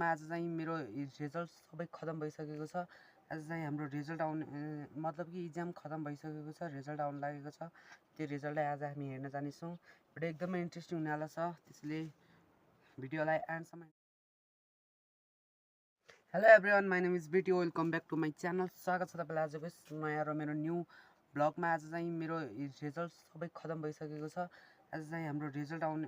ब्लगमा आज चाहिँ मेरो रिजल्ट सबै खतम भइसकेको छ। आज चाहिँ हाम्रो रिजल्ट आउने मतलब कि इक्जाम खतम भइसकेको छ, रिजल्ट आउन लागेको छ। त्यो रिजल्टलाई आज हामी हेर्न जानेछौँ। भिडियो एकदमै इन्ट्रेस्टिङ हुनेवाला छ, त्यसैले भिडियोलाई एन्डसम्म। Hello everyone, my name is Biti, welcome back to my channel. स्वागत छ तपाईँलाई आजको यस नयाँ र मेरो न्यू ब्लगमा। आज चाहिँ मेरो रिजल्ट सबै खतम भइसकेको छ। आज चाहिँ हाम्रो रिजल्ट आउने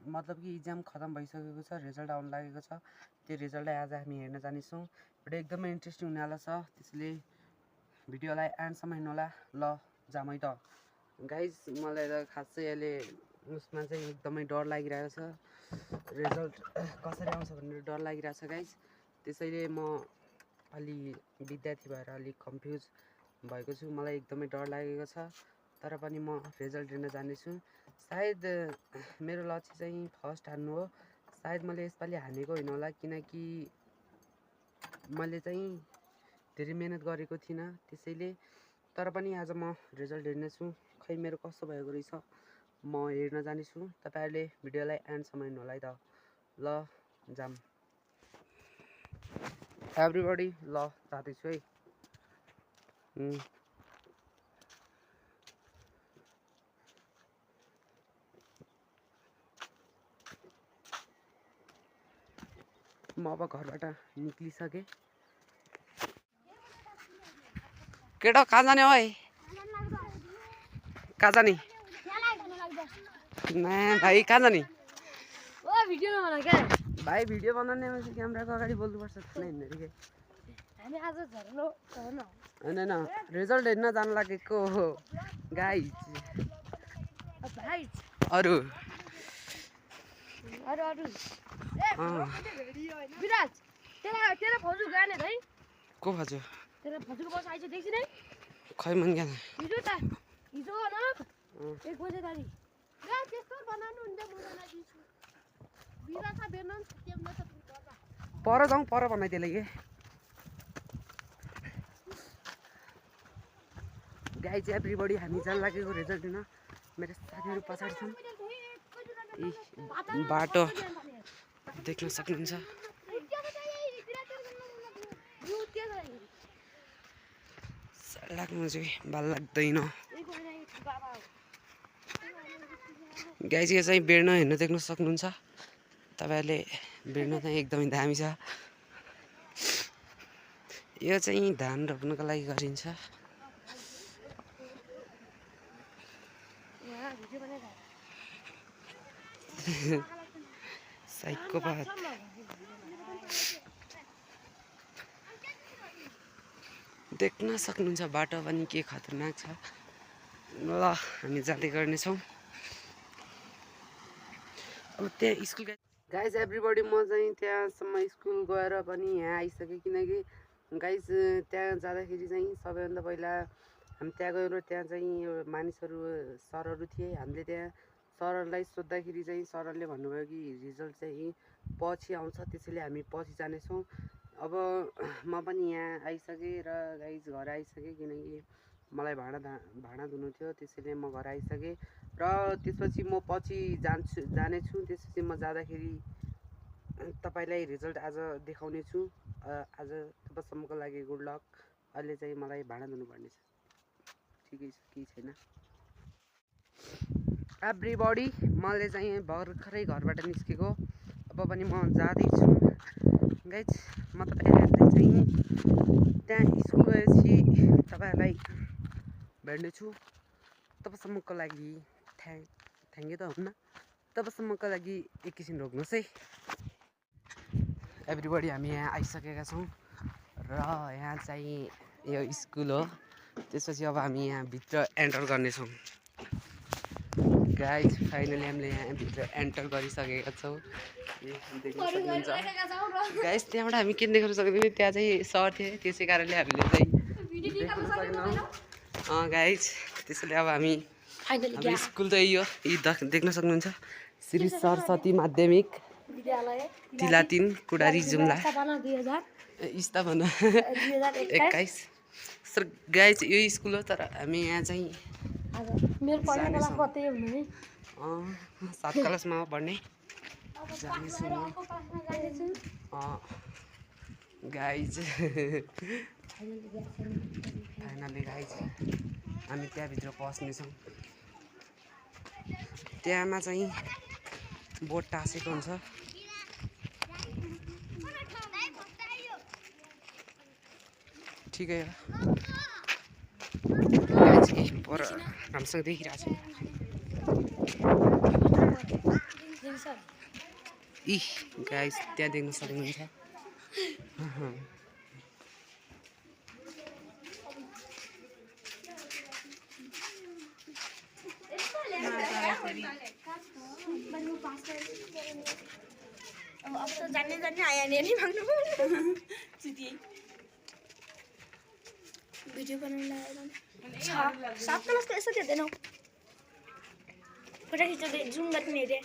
मतलब कि इक्जाम खतम भइसकेको छ, रिजल्ट आउन लागेको छ। त्यो रिजल्टलाई आज हामी हेर्न जानेछौँ। भिडियो एकदमै इन्ट्रेस्टिङ हुनेवाला छ, त्यसैले भिडियोलाई एन्डसम्म हेर्नुहोला। ल जामै त गाइज, मलाई त खासै अहिले उसमा चाहिँ एकदमै डर लागिरहेको छ। रिजल्ट कसरी आउँछ भनेर डर लागिरहेको छ गाइज। त्यसैले म अलि विद्यार्थी भएर अलिक कन्फ्युज भएको छु। मलाई एकदमै डर लागेको छ, तर पनि म रिजल्ट हेर्न जानेछु। सायद मेरो लक्ष्य चाहिँ फर्स्ट हान्नु हो। सायद मैले यसपालि हानेको होइन होला, किनकि मैले चाहिँ धेरै मेहनत गरेको थिइनँ त्यसैले। तर पनि आज म रिजल्ट हेर्नेछु। खै मेरो कस्तो भएको रहेछ म हेर्न जानेछु। तपाईँहरूले भिडियोलाई एन्डसम्म हेर्नु होला है त। ल जाम एभ्रीबडी, ल जाँदैछु है। म अब घरबाट निक्लिसकेँ। केटा कहाँ जाने हो? कहाँ जाने? भाइ कहाँ जाने? भाइ भिडियो बनाउने क्यामेराको अगाडि बोल्नुपर्छ, होइन होइन, रिजल्ट हेर्न जानु लागेको हो गाइज। अरू को भाजु खै मन क्या पर जाउँ, पर बनाइदिएला कि गाइज। एभ्रीबडी हामी जान लागेको रिजल्ट दिन। मेरो साथीहरू पछाडि छन्। बाटो देख्न सक्नुहुन्छ। लाग्नु चाहिँ बाल लाग्दैन गाइज। यो चाहिँ बेर्न हेर्नु देख्न सक्नुहुन्छ तपाईँहरूले। बेर्न चाहिँ एकदमै दामी छ। यो चाहिँ धान रोप्नको लागि गरिन्छ। साइकोपाथ। देख्न सक्नुहुन्छ बाटो पनि के खतरनाक छ। ल हामी जाँदै गर्नेछौँ। अब त्यहाँ स्कुल गाइज एभ्रीबडी, म चाहिँ त्यहाँसम्म स्कुल गएर पनि यहाँ आइसकेँ। किनकि गाइज त्यहाँ जाँदाखेरि चाहिँ सबैभन्दा पहिला हामी त्यहाँ गएर त्यहाँ चाहिँ मानिसहरू सरहरू थिए। हामीले त्यहाँ सरहरूलाई सोद्धाखेरि चाहिँ सरहरूले भन्नुभयो कि रिजल्ट चाहिँ पछि आउँछ, त्यसैले हामी पछि जानेछौँ। अब म पनि यहाँ आइसकेँ र गाइज घर आइसकेँ, किनकि मलाई भाँडा धुनु थियो, त्यसैले म घर आइसकेँ। र त्यसपछि म पछि जानेछु। त्यसपछि म जाँदाखेरि तपाईँलाई रिजल्ट आज देखाउने छु। आज तबसम्मको लागि गुड लक। अहिले चाहिँ मलाई भाँडा धुनुपर्ने छ। ठिकै छ, केही छैन। एभ्रीबडी, मैले चाहिँ भर्खरै घरबाट निस्केको। अब पनि म जाँदैछु गाइज। म तपाईँहरूलाई चाहिँ त्यहाँ स्कुल गएपछि तपाईँहरूलाई भेट्नेछु। तबसम्मको लागि थ्याङ्क यू त हुन्न, तबसम्मको लागि एकैछिन रोक्नुहोस् है। एभ्रीबडी, हामी यहाँ आइसकेका छौँ र यहाँ चाहिँ यो स्कुल हो। त्यसपछि अब हामी यहाँ भित्र एन्टर गर्नेछौँ गाइज। फाइनली हामीले यहाँ भित्र एन्टर गरिसकेका छौँ। देख्न सक्नुहुन्छ गाइज। त्यहाँबाट हामी के देख्न सक्दैनौँ, त्यहाँ चाहिँ सर थिए, त्यसै कारणले हामीले चाहिँ देख्न सकेनौँ गाइज। त्यसैले अब हामी स्कुल चाहिँ यो देख्न सक्नुहुन्छ, श्री सरस्वती माध्यमिक तिला 3 कुडारी जुम्ला स्थापना 2021। सर गाइज यो स्कुल हो, तर हामी यहाँ चाहिँ 7 क्लासमा पढ्ने जानेछु। गाइज फाइनली गाइज हामी त्यहाँभित्र पस्नेछौँ। त्यहाँमा चाहिँ बोट टाँसेको हुन्छ। ठिकै हो गाइज, पर राम्रोसँग देखिरहेको छ। इ गाइज त्यहाँ देख्न सक्नुहुन्छ। अब तो जाने आया नहीं मांगने वीडियो बनाने आया 7 क्लास को ऐसा कहते ना फोटो खींचो दे जूम करके नहीं दे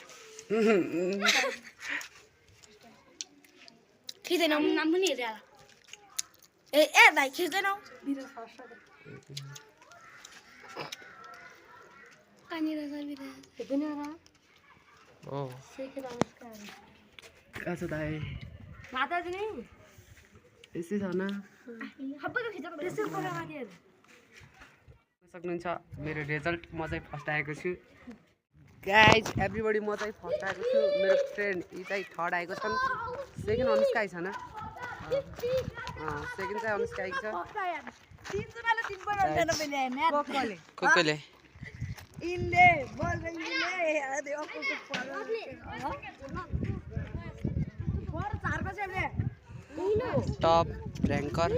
खींच देना नाम नहीं दे ए भाई खींच देना कानी रहा मेरा कितने रहा ओ सेके नमस्कार कहाँ दाइ? माता जी नहीं यसै छ न। हब्बा को खींचो त्यसै फोटो माथि सक्नुहुन्छ मेरो रिजल्ट म चाहिँ फर्स्ट आएको छु। गाइज एभ्रीबडी म चाहिँ फर्स्ट आएको छु। मेरो फ्रेन्ड यी चाहिँ थर्ड आएको छन्। सेकेन्ड अनुष्का आइछ न। सेकेन्ड चाहिँ अनुष्का आएको छ। कसले इनले बल रंगीले अरे अप्पो को टप र्याङ्कर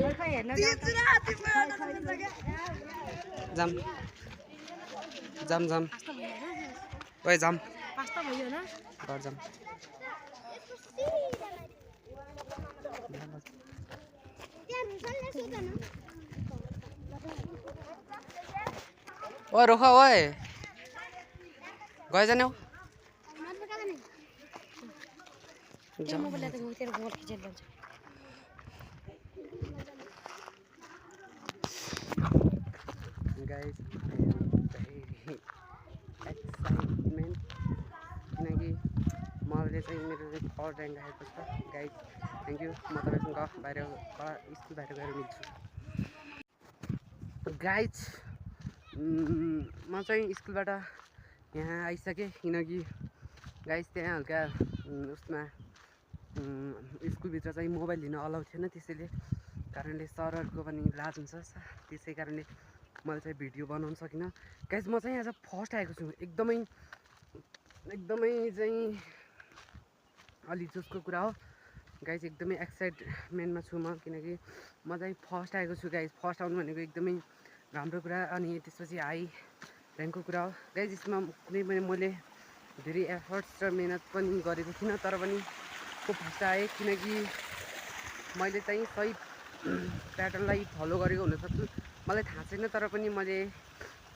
जाम जाम जाम ओए जाम पास्ता भयो हैन घर जाम। ओए रोख ओए गए जाने हो मोबाइल त तेरो गोल खिचेर ल्याउँछ। गाइज एक्साइटमेन्ट किनकि मैले चाहिँ मेरो थर्ड र्याङ्क आएको छ। Guys thank you. म तपाईँसँग बाहिर स्कुल बाहिर गएर मिल्छु। गाइज म चाहिँ स्कुलबाट यहाँ आइसकेँ किनकि गाइज त्यहाँ हल्का उसमा स्कुलभित्र चाहिँ मोबाइल लिन अलाउ थिएन। त्यसैले कारणले सरहरूको पनि लाज हुन्छ। त्यसै कारणले मैले चाहिँ भिडियो बनाउन सकिनँ। गाइज म चाहिँ आज फर्स्ट आएको छु। एकदमै चाहिँ अलि जोसको कुरा हो गाइज। एकदमै एक्साइटमेन्टमा छु म किनकि म चाहिँ फर्स्ट आएको छु। गाइज फर्स्ट आउनु भनेको एकदमै राम्रो कुरा अनि त्यसपछि हाई र्याङ्कको कुरा हो गाइज। यसमा कुनै पनि मैले धेरै एफर्ट्स र मेहनत पनि गरेको थिइनँ तर पनि को फर्स्ट आएँ किनकि मैले चाहिँ सही प्याटर्नलाई फलो गरेको हुनसक्छु। मलाई थाहा छैन तर पनि मैले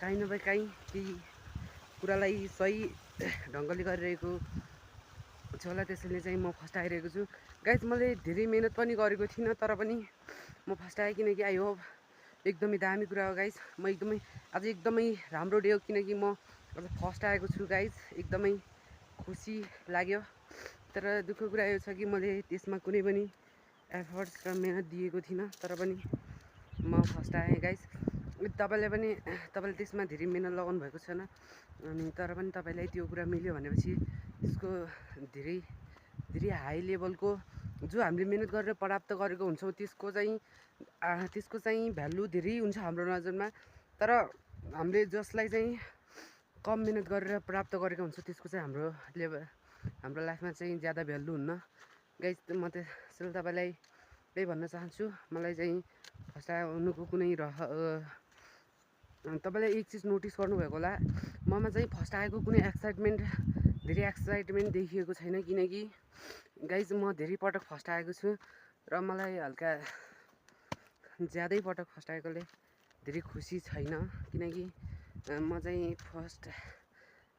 काहीँ नभए काहीँ केही कुरालाई सही ढङ्गले गरिरहेको छु होला। त्यसैले चाहिँ म फर्स्ट आइरहेको छु। गाइज मैले धेरै मेहनत पनि गरेको थिइनँ तर पनि म फर्स्ट आएँ किनकि आई होप एकदमै दामी कुरा हो गाइज। म एकदमै आज एकदमै राम्रो डे हो किनकि म आज फर्स्ट आएको छु। गाइज एकदमै खुसी लाग्यो तर दुःखको कुरा यो छ कि मैले त्यसमा कुनै पनि एफर्ट्स र मेहनत दिएको थिइनँ तर पनि म फर्स्ट आएँ। गाइज तपाईँले त्यसमा धेरै मेहनत लगाउनु भएको छैन अनि तर पनि तपाईँलाई त्यो कुरा मिल्यो भनेपछि त्यसको धेरै हाई लेभलको जो हामीले मेहनत गरेर प्राप्त गरेको हुन्छौँ त्यसको चाहिँ भ्यालु धेरै हुन्छ हाम्रो नजरमा। तर हामीले जसलाई चाहिँ कम मेहनत गरेर प्राप्त गरेको हुन्छ त्यसको चाहिँ हाम्रो लाइफमा चाहिँ ज्यादा भ्यालु हुन्न। गाइज म त्यसैले तपाईँलाई त्यही भन्न चाहन्छु। मलाई चाहिँ फर्स्ट आउनुको कुनै तपाईँले एक चिज नोटिस गर्नुभएको होला ममा चाहिँ फर्स्ट आएको कुनै धेरै एक्साइटमेन्ट देखिएको छैन किनकि गाइज म धेरै पटक फर्स्ट आएको छु र मलाई हल्का ज्यादै पटक फर्स्ट आएकोले धेरै खुसी छैन किनकि म चाहिँ फर्स्ट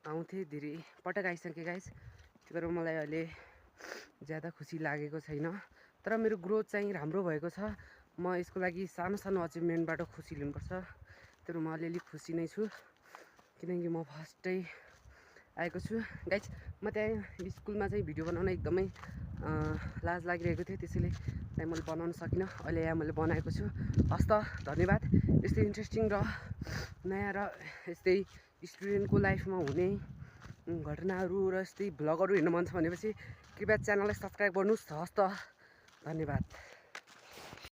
आउँथेँ धेरै पटक आइसकेँ गाइज। त्यही भएर मलाई अहिले ज्यादा खुसी लागेको छैन तर मेरो ग्रोथ चाहिँ राम्रो भएको छ। म यसको लागि सानो अचिभमेन्टबाट खुसी लिनुपर्छ तर म अलिअलि खुसी नै छु किनकि म फर्स्टै आएको छु गाइज। म त्यहाँ स्कुलमा चाहिँ भिडियो बनाउन एकदमै लाज लागिरहेको थियो, त्यसैले त्यहाँ मैले बनाउन सकिनँ। अहिले यहाँ मैले बनाएको छु। हस् त, धन्यवाद। यस्तै इन्ट्रेस्टिङ र नयाँ र यस्तै स्टुडेन्टको लाइफमा हुने घटनाहरू र यस्तै भ्लगहरू हेर्नु मन छ भनेपछि कृपया च्यानललाई सब्सक्राइब गर्नुहोस्। हस् त, धन्यवाद।